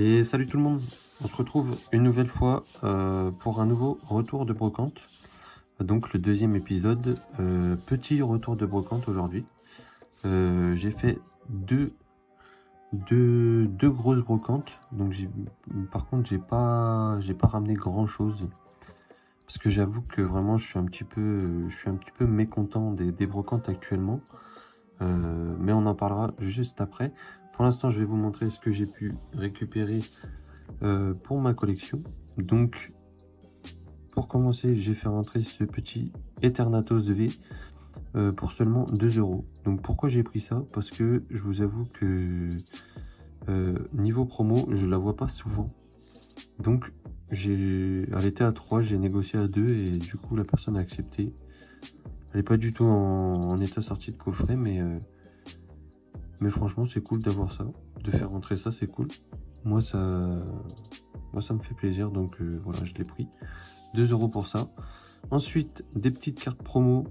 Et salut tout le monde, on se retrouve une nouvelle fois pour un nouveau retour de brocante. Donc le deuxième épisode, petit retour de brocante aujourd'hui. J'ai fait deux grosses brocantes, donc par contre j'ai pas ramené grand chose. Parce que j'avoue que vraiment je suis un petit peu mécontent des brocantes actuellement. Mais on en parlera juste après. Pour l'instant je vais vous montrer ce que j'ai pu récupérer pour ma collection. Donc pour commencer, j'ai fait rentrer ce petit Eternatus V pour seulement 2 €. Donc pourquoi j'ai pris ça? Parce que je vous avoue que niveau promo, je la vois pas souvent. Donc elle était à 3, j'ai négocié à 2 et du coup la personne a accepté. Elle est pas du tout en état sorti de coffret, mais franchement c'est cool d'avoir ça, de faire rentrer ça, c'est cool. Moi ça me fait plaisir, donc voilà, je l'ai pris. 2 € pour ça. Ensuite, des petites cartes promo.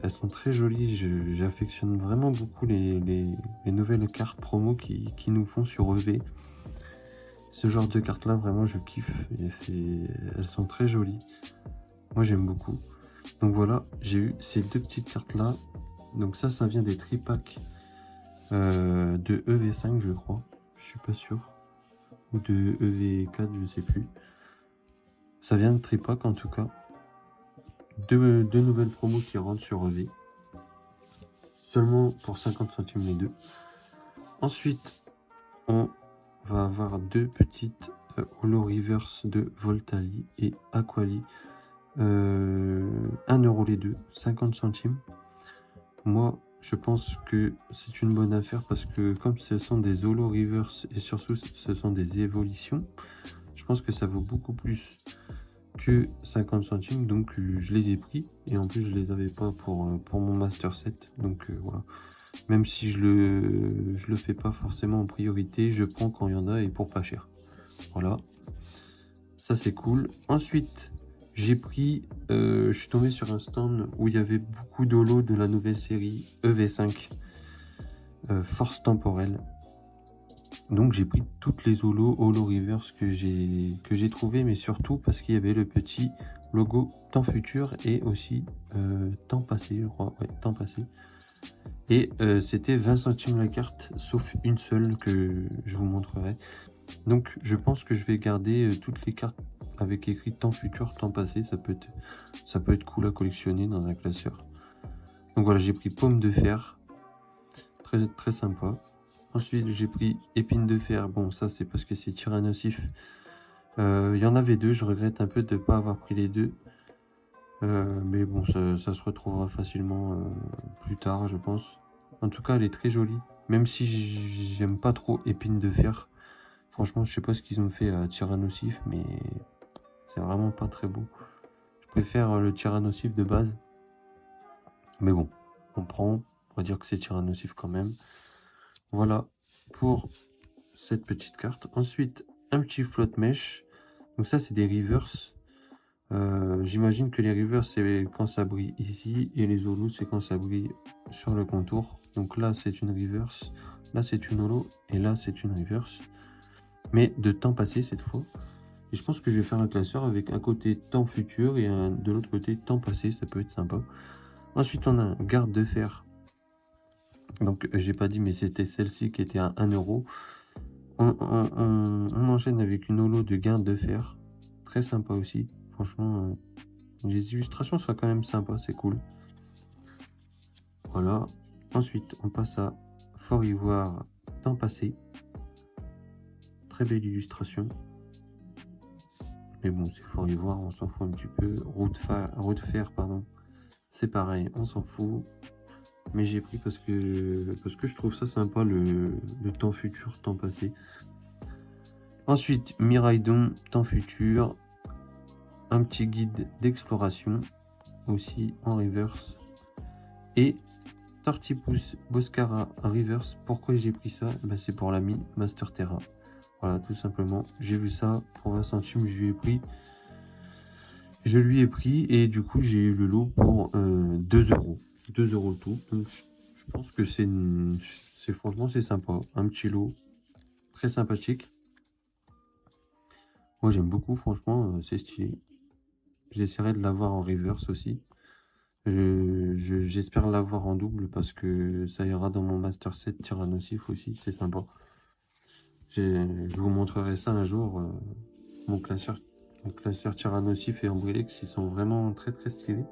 Elles sont très jolies. J'affectionne vraiment beaucoup les nouvelles cartes promo qui nous font sur EV. Ce genre de cartes là, vraiment, je kiffe. Elles sont très jolies. Moi, j'aime beaucoup. Donc voilà, j'ai eu ces deux petites cartes là. Donc ça vient des tripacks de EV5, je crois. Je suis pas sûr. Ou de EV4, je sais plus. Ça vient de tripack en tout cas. Deux nouvelles promos qui rentrent sur EV. Seulement pour 50 centimes les deux. Ensuite, on va avoir deux petites Holo Reverse de Voltali et Aquali. 1 € les deux, 50 centimes. Moi, je pense que c'est une bonne affaire parce que comme ce sont des Holo Reverse et surtout ce sont des évolutions, je pense que ça vaut beaucoup plus que 50 centimes, donc je les ai pris et en plus je les avais pas pour mon master set, donc voilà, même si je le fais pas forcément en priorité, je prends quand il y en a et pour pas cher. Voilà, ça c'est cool. Ensuite j'ai pris je suis tombé sur un stand où il y avait beaucoup d'holo de la nouvelle série EV5 Force Temporelle. Donc j'ai pris toutes les Holo Reverse que j'ai trouvé, mais surtout parce qu'il y avait le petit logo temps futur et aussi temps passé, je crois, ouais, temps passé. Et c'était 20 centimes la carte, sauf une seule que je vous montrerai. Donc je pense que je vais garder toutes les cartes avec écrit temps futur, temps passé. Ça peut être cool à collectionner dans un classeur. Donc voilà, j'ai pris Pomme de Fer, très très sympa. Ensuite, j'ai pris Épine de Fer. Bon, ça, c'est parce que c'est Tyrannosif. Il y en avait deux. Je regrette un peu de ne pas avoir pris les deux. Mais bon, ça se retrouvera facilement plus tard, je pense. En tout cas, elle est très jolie. Même si j'aime pas trop Épine de Fer. Franchement, je sais pas ce qu'ils ont fait à Tyrannosif, mais c'est vraiment pas très beau. Je préfère le Tyrannosif de base. Mais bon, on prend. On va dire que c'est Tyrannosif quand même. Voilà pour cette petite carte. Ensuite, un petit flotte mèche. Donc ça, c'est des reverse. J'imagine que les reverse, c'est quand ça brille ici. Et les holos, c'est quand ça brille sur le contour. Donc là, c'est une reverse. Là, c'est une holo. Et là, c'est une reverse. Mais de temps passé cette fois. Et je pense que je vais faire un classeur avec un côté temps futur et de l'autre côté temps passé. Ça peut être sympa. Ensuite, on a un garde de fer. Donc, j'ai pas dit, mais c'était celle-ci qui était à 1 €. On enchaîne avec une holo de garde de fer. Très sympa aussi. Franchement, les illustrations sont quand même sympas, c'est cool. Voilà. Ensuite, on passe à Fort Ivoire, temps passé. Très belle illustration. Mais bon, c'est Fort Ivoire, on s'en fout un petit peu. Route fer, pardon. C'est pareil, on s'en fout. Mais j'ai pris parce que je trouve ça sympa, le temps futur, temps passé. Ensuite, Miraidon, temps futur. Un petit guide d'exploration, aussi en reverse. Et Tortipus Boscara en reverse. Pourquoi j'ai pris ça? Ben, c'est pour l'ami Master Terra. Voilà, tout simplement. J'ai vu ça pour 20 centimes, je lui ai pris. Je lui ai pris et du coup j'ai eu le lot pour 2 €. 2 € le tout. Donc je pense que franchement c'est sympa. Un petit lot très sympathique. Moi, j'aime beaucoup, franchement, c'est stylé. J'essaierai de l'avoir en reverse aussi. J'espère l'avoir en double parce que ça ira dans mon Master 7 Tyrannosif aussi, c'est sympa. Je vous montrerai ça un jour. Mon classeur Tyrannosif et Ambrilex, ils sont vraiment très très stylés.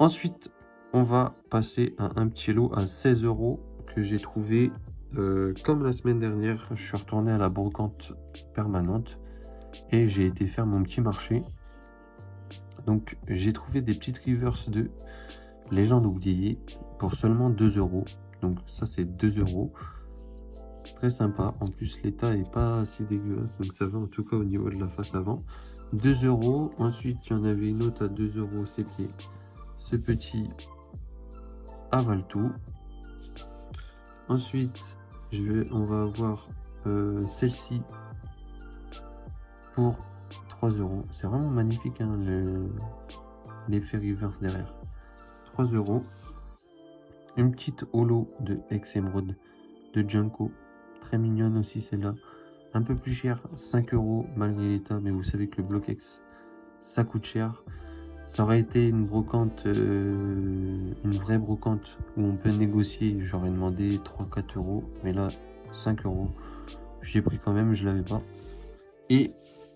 Ensuite, on va passer à un petit lot à 16 € que j'ai trouvé comme la semaine dernière. Je suis retourné à la brocante permanente et j'ai été faire mon petit marché. Donc j'ai trouvé des petites reverse de Légende oubliée pour seulement 2 €. Donc ça c'est 2 €. Très sympa. En plus l'état est pas si dégueulasse. Donc ça va en tout cas au niveau de la face avant. 2 €. Ensuite il y en avait une autre à 2 €. C'était ce petit avale tout. Ensuite on va avoir celle-ci pour 3 €. C'est vraiment magnifique hein, l'effet reverse derrière. 3 €. Une petite holo de Ex-Emerald de Junko. Très mignonne aussi celle-là. Un peu plus cher, 5 € malgré l'état, mais vous savez que le Block-Ex, ça coûte cher. Ça aurait été une brocante, une vraie brocante où on peut négocier. J'aurais demandé 3-4 €, mais là, 5 €. J'ai pris quand même, je l'avais pas. Et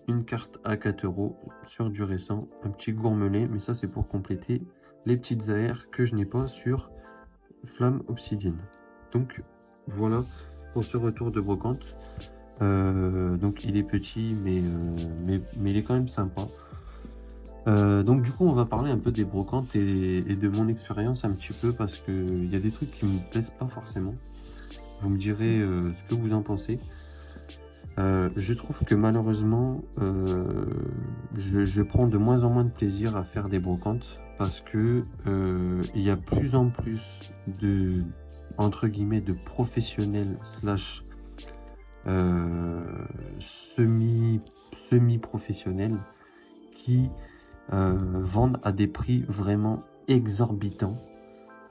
une carte à 4 € sur du récent, un petit gourmelet, mais ça c'est pour compléter les petites AR que je n'ai pas sur Flamme Obsidienne. Donc voilà pour ce retour de brocante. Donc il est petit mais il est quand même sympa. Donc du coup on va parler un peu des brocantes et de mon expérience un petit peu parce que il y a des trucs qui me plaisent pas forcément. Vous me direz ce que vous en pensez. Je trouve que malheureusement je prends de moins en moins de plaisir à faire des brocantes parce que il y a plus en plus de entre guillemets de professionnels slash semi-professionnels qui vendent à des prix vraiment exorbitants.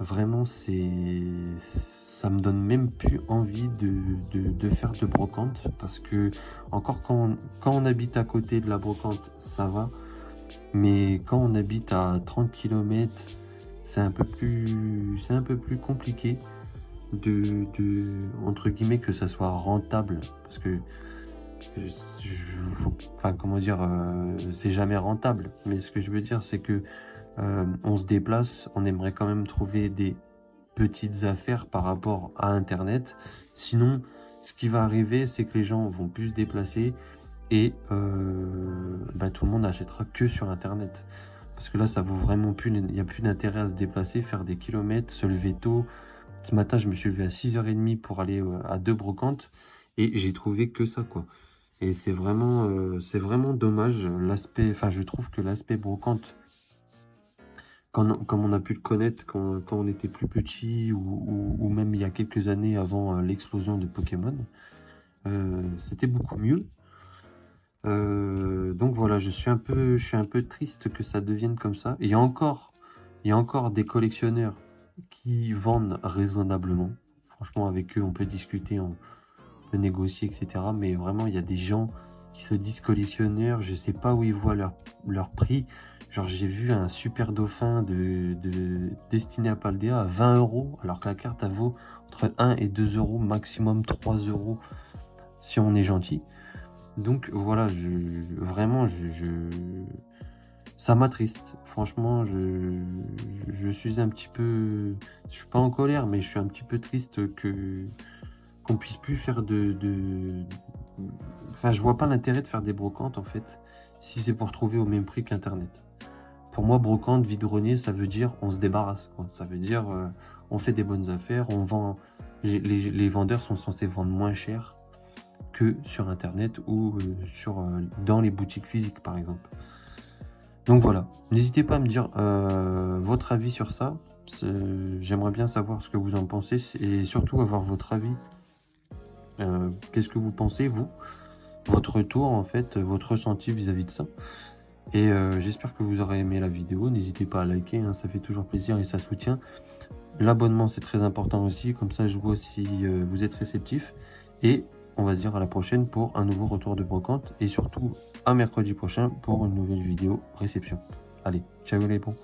Vraiment, ça me donne même plus envie de faire de brocante parce que encore quand on habite à côté de la brocante, ça va. Mais quand on habite à 30 km, c'est un peu plus compliqué entre guillemets que ça soit rentable parce que enfin comment dire c'est jamais rentable, mais ce que je veux dire c'est que on se déplace, on aimerait quand même trouver des petites affaires par rapport à internet, sinon ce qui va arriver c'est que les gens vont plus se déplacer et tout le monde n'achètera que sur internet parce que là ça vaut vraiment plus, il n'y a plus d'intérêt à se déplacer, faire des kilomètres, se lever tôt. Ce matin, je me suis levé à 6h30 pour aller à 2 brocantes et j'ai trouvé que ça, quoi. Et c'est vraiment dommage. Je trouve que l'aspect brocante, comme on a pu le connaître quand on était plus petit ou même il y a quelques années avant l'explosion de Pokémon, c'était beaucoup mieux. Donc voilà, je suis un peu triste que ça devienne comme ça. Et il y a encore des collectionneurs qui vendent raisonnablement. Franchement, avec eux, on peut discuter, on peut négocier, etc. Mais vraiment, il y a des gens qui se disent collectionneurs. Je sais pas où ils voient leur prix. Genre, j'ai vu un super dauphin destiné à Paldea à 20 €, alors que la carte, elle vaut entre 1 et 2 €, maximum 3 € si on est gentil. Donc voilà, ça m'attriste. Franchement, je suis un petit peu... Je suis pas en colère, mais je suis un petit peu triste qu'on puisse plus faire Enfin, je vois pas l'intérêt de faire des brocantes, en fait, si c'est pour trouver au même prix qu'Internet. Pour moi, brocante, vide-grenier, ça veut dire on se débarrasse, quoi. Ça veut dire on fait des bonnes affaires, on vend... Les vendeurs sont censés vendre moins cher que sur Internet ou dans les boutiques physiques, par exemple. Donc voilà, n'hésitez pas à me dire votre avis sur ça. J'aimerais bien savoir ce que vous en pensez et surtout avoir votre avis. Qu'est-ce que vous pensez, vous? Votre retour, en fait, votre ressenti vis-à-vis de ça. Et j'espère que vous aurez aimé la vidéo. N'hésitez pas à liker, hein, ça fait toujours plaisir et ça soutient. L'abonnement, c'est très important aussi. Comme ça, je vois si vous êtes réceptif. Et on va se dire à la prochaine pour un nouveau retour de brocante et surtout à mercredi prochain pour une nouvelle vidéo réception. Allez, ciao les bons.